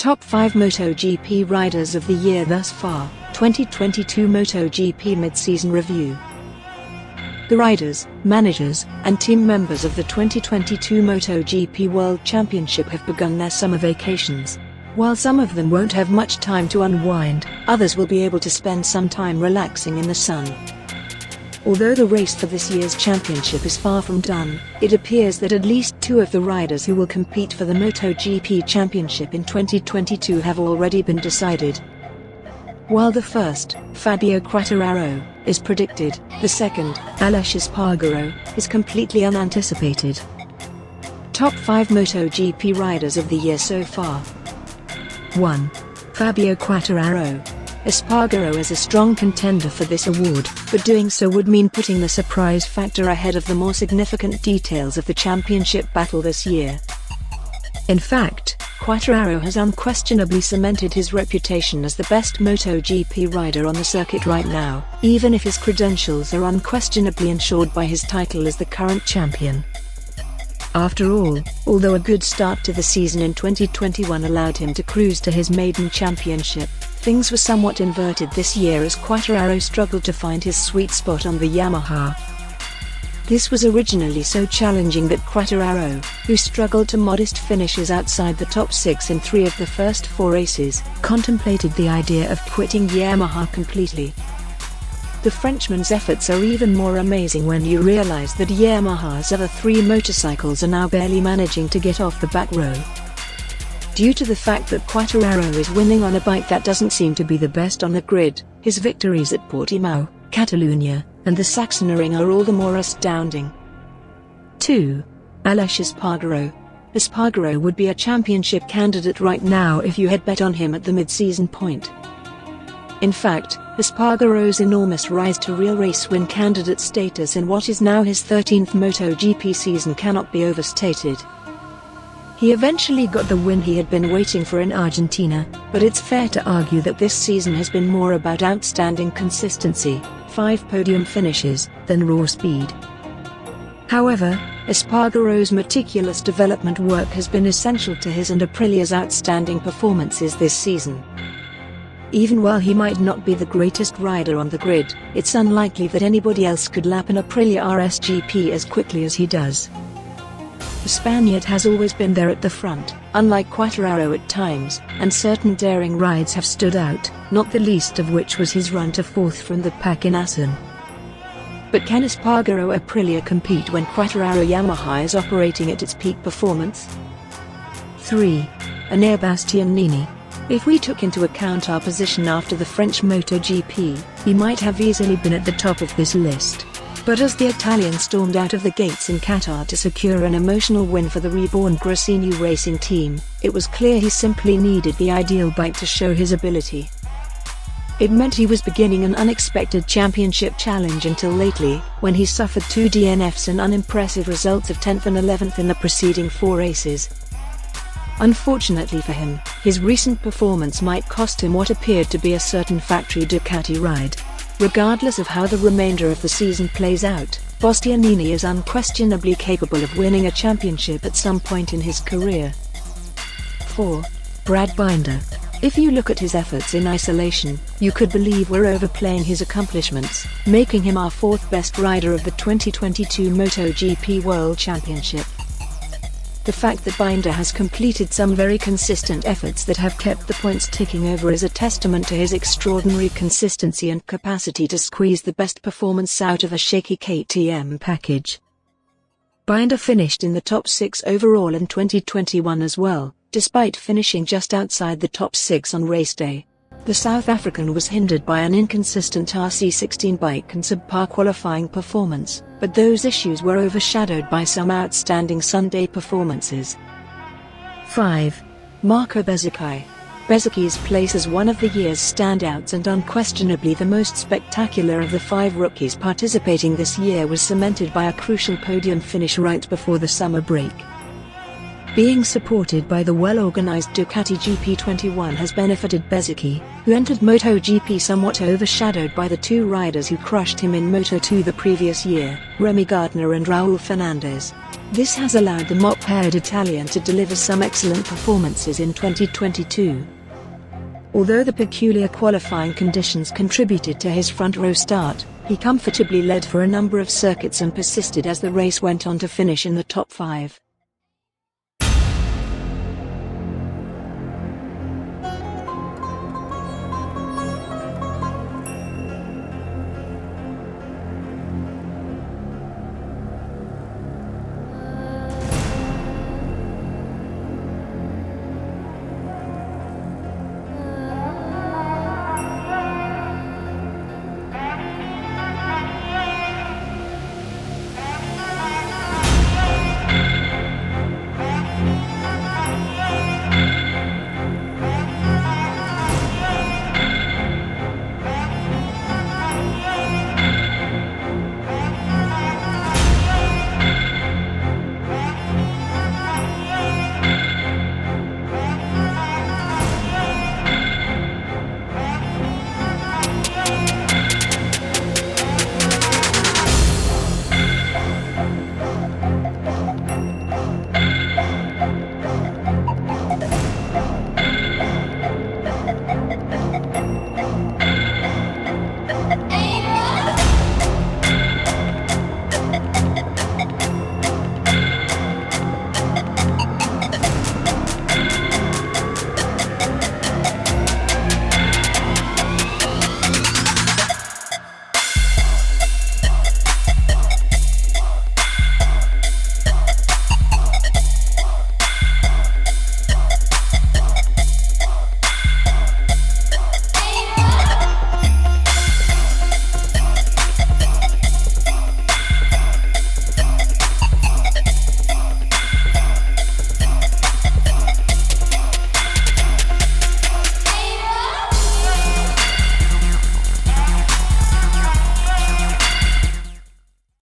Top 5 MotoGP Riders of the Year thus far, 2022 MotoGP Mid-Season Review. The riders, managers, and team members of the 2022 MotoGP World Championship have begun their summer vacations. While some of them won't have much time to unwind, others will be able to spend some time relaxing in the sun. Although the race for this year's championship is far from done, it appears that at least two of the riders who will compete for the MotoGP Championship in 2022 have already been decided. While the first, Fabio Quartararo, is predicted, the second, Aleix Espargaro, is completely unanticipated. Top 5 MotoGP Riders of the Year so far. 1. Fabio Quartararo. Espargaro is a strong contender for this award, but doing so would mean putting the surprise factor ahead of the more significant details of the championship battle this year. In fact, Quartararo has unquestionably cemented his reputation as the best MotoGP rider on the circuit right now, even if his credentials are unquestionably ensured by his title as the current champion. After all, although a good start to the season in 2021 allowed him to cruise to his maiden championship, things were somewhat inverted this year as Quartararo struggled to find his sweet spot on the Yamaha. This was originally so challenging that Quartararo, who struggled to modest finishes outside the top 6 in 3 of the first 4 races, contemplated the idea of quitting Yamaha completely. The Frenchman's efforts are even more amazing when you realize that Yamaha's other 3 motorcycles are now barely managing to get off the back row. Due to the fact that Quartararo is winning on a bike that doesn't seem to be the best on the grid, his victories at Portimao, Catalunya, and the Sachsenring are all the more astounding. 2. Aleix Espargaro. Espargaro would be a championship candidate right now if you had bet on him at the mid-season point. In fact, Espargaro's enormous rise to real race win candidate status in what is now his 13th MotoGP season cannot be overstated. He eventually got the win he had been waiting for in Argentina, but it's fair to argue that this season has been more about outstanding consistency, 5 podium finishes, than raw speed. However, Espargaro's meticulous development work has been essential to his and Aprilia's outstanding performances this season. Even while he might not be the greatest rider on the grid, it's unlikely that anybody else could lap an Aprilia RSGP as quickly as he does. The Spaniard has always been there at the front, unlike Quartararo at times, and certain daring rides have stood out, not the least of which was his run to 4th from the pack in Assen. But can Espargaro Aprilia compete when Quartararo Yamaha is operating at its peak performance? 3. Enea Bastianini. If we took into account our position after the French MotoGP, he might have easily been at the top of this list. But as the Italian stormed out of the gates in Qatar to secure an emotional win for the reborn Gresini racing team, it was clear he simply needed the ideal bike to show his ability. It meant he was beginning an unexpected championship challenge until lately, when he suffered 2 DNFs and unimpressive results of 10th and 11th in the preceding 4 races. Unfortunately for him, his recent performance might cost him what appeared to be a certain factory Ducati ride. Regardless of how the remainder of the season plays out, Bastianini is unquestionably capable of winning a championship at some point in his career. 4. Brad Binder. If you look at his efforts in isolation, you could believe we're overplaying his accomplishments, making him our 4th best rider of the 2022 MotoGP World Championship. The fact that Binder has completed some very consistent efforts that have kept the points ticking over is a testament to his extraordinary consistency and capacity to squeeze the best performance out of a shaky KTM package. Binder finished in the top 6 overall in 2021 as well, despite finishing just outside the top 6 on race day. The South African was hindered by an inconsistent RC16 bike and subpar qualifying performance, but those issues were overshadowed by some outstanding Sunday performances. 5. Marco Bezzecchi. Bezzecchi's place as one of the year's standouts and unquestionably the most spectacular of the 5 rookies participating this year was cemented by a crucial podium finish right before the summer break. Being supported by the well-organized Ducati GP21 has benefited Bezzecchi, who entered MotoGP somewhat overshadowed by the two riders who crushed him in Moto2 the previous year, Remy Gardner and Raul Fernandez. This has allowed the mop-haired Italian to deliver some excellent performances in 2022. Although the peculiar qualifying conditions contributed to his front-row start, he comfortably led for a number of circuits and persisted as the race went on to finish in the top 5.